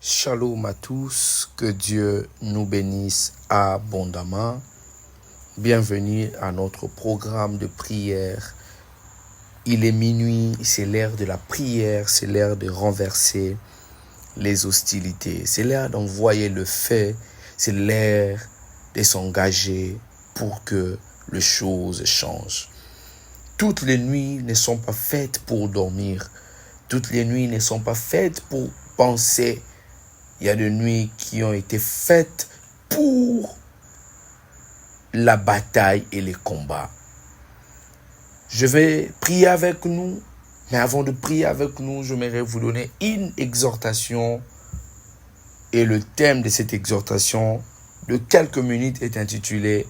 Shalom à tous, que Dieu nous bénisse abondamment. Bienvenue à notre programme de prière. Il est minuit, c'est l'heure de la prière, c'est l'heure de renverser les hostilités. C'est l'heure d'envoyer le feu, c'est l'heure de s'engager pour que les choses changent. Toutes les nuits ne sont pas faites pour dormir. Toutes les nuits ne sont pas faites pour penser. Il y a des nuits qui ont été faites pour la bataille et les combats. Je vais prier avec nous, mais avant de prier avec nous, j'aimerais vous donner une exhortation. Et le thème de cette exhortation de quelques minutes est intitulé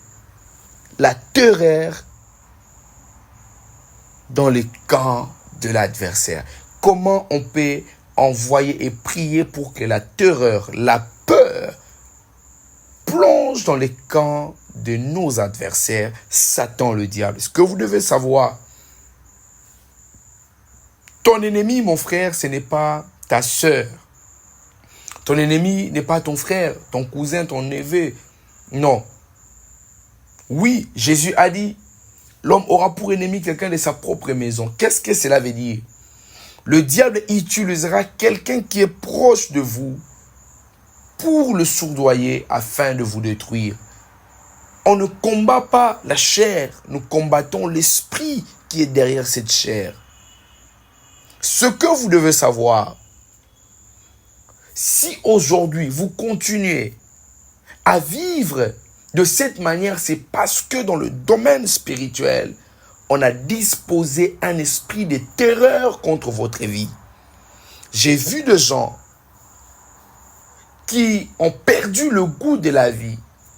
« La terreur dans le camp de l'adversaire ». Comment on peut envoyer et prier pour que la terreur, la peur, plonge dans les camps de nos adversaires, Satan le diable. Ce que vous devez savoir, ton ennemi, mon frère, ce n'est pas ta sœur. Ton ennemi n'est pas ton frère, ton cousin, ton neveu. Non. Oui, Jésus a dit, l'homme aura pour ennemi quelqu'un de sa propre maison. Qu'est-ce que cela veut dire? Le diable utilisera quelqu'un qui est proche de vous pour le soudoyer afin de vous détruire. On ne combat pas la chair, nous combattons l'esprit qui est derrière cette chair. Ce que vous devez savoir, si aujourd'hui vous continuez à vivre de cette manière, c'est parce que dans le domaine spirituel, on a disposé un esprit de terreur contre votre vie. J'ai vu des gens qui ont perdu le goût de la vie,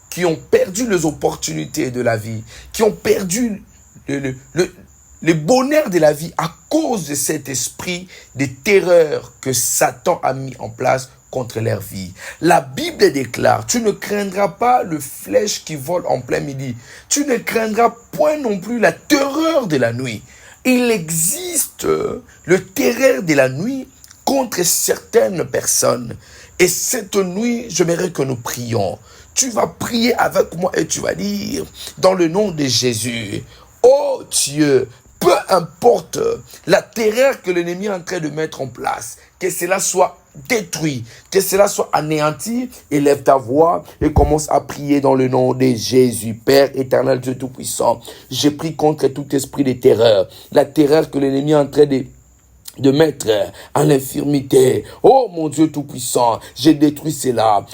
qui ont perdu les opportunités de la vie, qui ont perdu le bonheur de la vie à cause de cet esprit de terreur que Satan a mis en place contre leur vie. La Bible déclare, tu ne craindras pas le flèche qui vole en plein midi. Tu ne craindras point non plus la terreur de la nuit. Il existe le terreur de la nuit contre certaines personnes. Et cette nuit, j'aimerais que nous prions. Tu vas prier avec moi et tu vas dire, dans le nom de Jésus, oh Dieu, peu importe la terreur que l'ennemi est en train de mettre en place, que cela soit détruit, que cela soit anéanti, élève ta voix et commence à prier dans le nom de Jésus. Père éternel, Dieu Tout-Puissant, je prie contre tout esprit de terreur, la terreur que l'ennemi est en train de mettre à l'infirmité. Oh mon Dieu Tout-Puissant, j'ai détruit cela,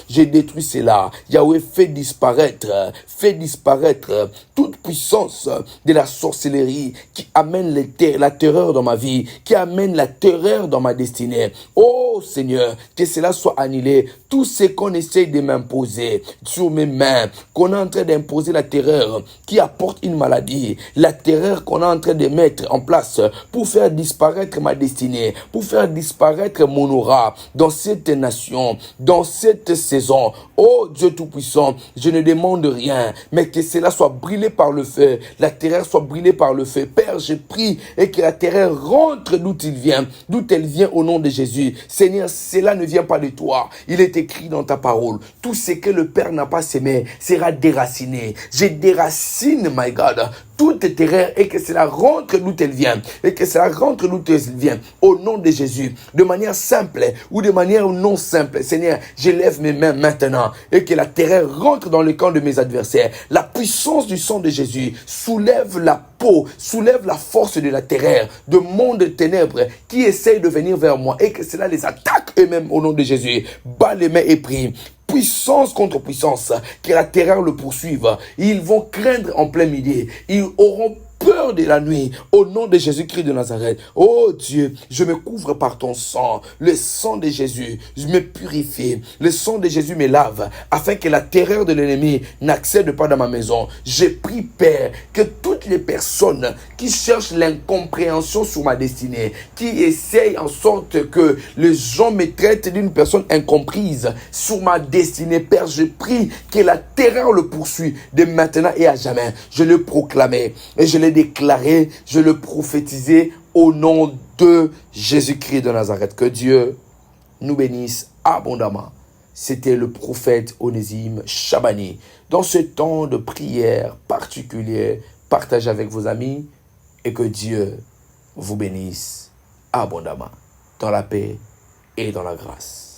Yahweh, fais disparaître toute puissance de la sorcellerie qui amène la terreur dans ma vie, qui amène la terreur dans ma destinée. Oh Seigneur, que cela soit annulé. Tout ce qu'on essaie de m'imposer sur mes mains, qu'on est en train d'imposer la terreur qui apporte une maladie, la terreur qu'on est en train de mettre en place pour faire disparaître ma destinée, pour faire disparaître mon aura dans cette nation, dans cette saison. Oh Dieu Tout-Puissant, je ne demande rien, mais que cela soit brûlé par le feu, la terreur soit brûlée par le feu. Père, je prie et que la terreur rentre d'où elle vient au nom de Jésus. Seigneur, cela ne vient pas de toi. Il est écrit dans ta parole. Tout ce que le Père n'a pas semé sera déraciné. Je déracine, my God, toute terreur et que cela rentre d'où elle vient. Et que cela rentre d'où elle vient. Au nom de Jésus. De manière simple ou de manière non simple. Seigneur, je lève mes mains maintenant. Et que la terreur rentre dans le camp de mes adversaires. La puissance du sang de Jésus soulève la peau, soulève la force de la terreur, de monde de ténèbres qui essayent de venir vers moi. Et que cela les attaque eux-mêmes au nom de Jésus. Bats les mains et prie. Puissance contre puissance, que la terreur le poursuive. Ils vont craindre en plein midi. Ils auront peur de la nuit, au nom de Jésus-Christ de Nazareth. Oh Dieu, je me couvre par ton sang, le sang de Jésus, je me purifie, le sang de Jésus me lave, afin que la terreur de l'ennemi n'accède pas dans ma maison. J'ai pris, Père, que toutes les personnes qui cherchent l'incompréhension sur ma destinée, qui essayent en sorte que les gens me traitent d'une personne incomprise sur ma destinée, Père, je prie que la terreur le poursuit de maintenant et à jamais. Je le proclamais et je l'ai déclaré, je le prophétisais au nom de Jésus-Christ de Nazareth. Que Dieu nous bénisse abondamment. C'était le prophète Onésime Chabani. Dans ce temps de prière particulier, partagez avec vos amis et que Dieu vous bénisse abondamment dans la paix et dans la grâce.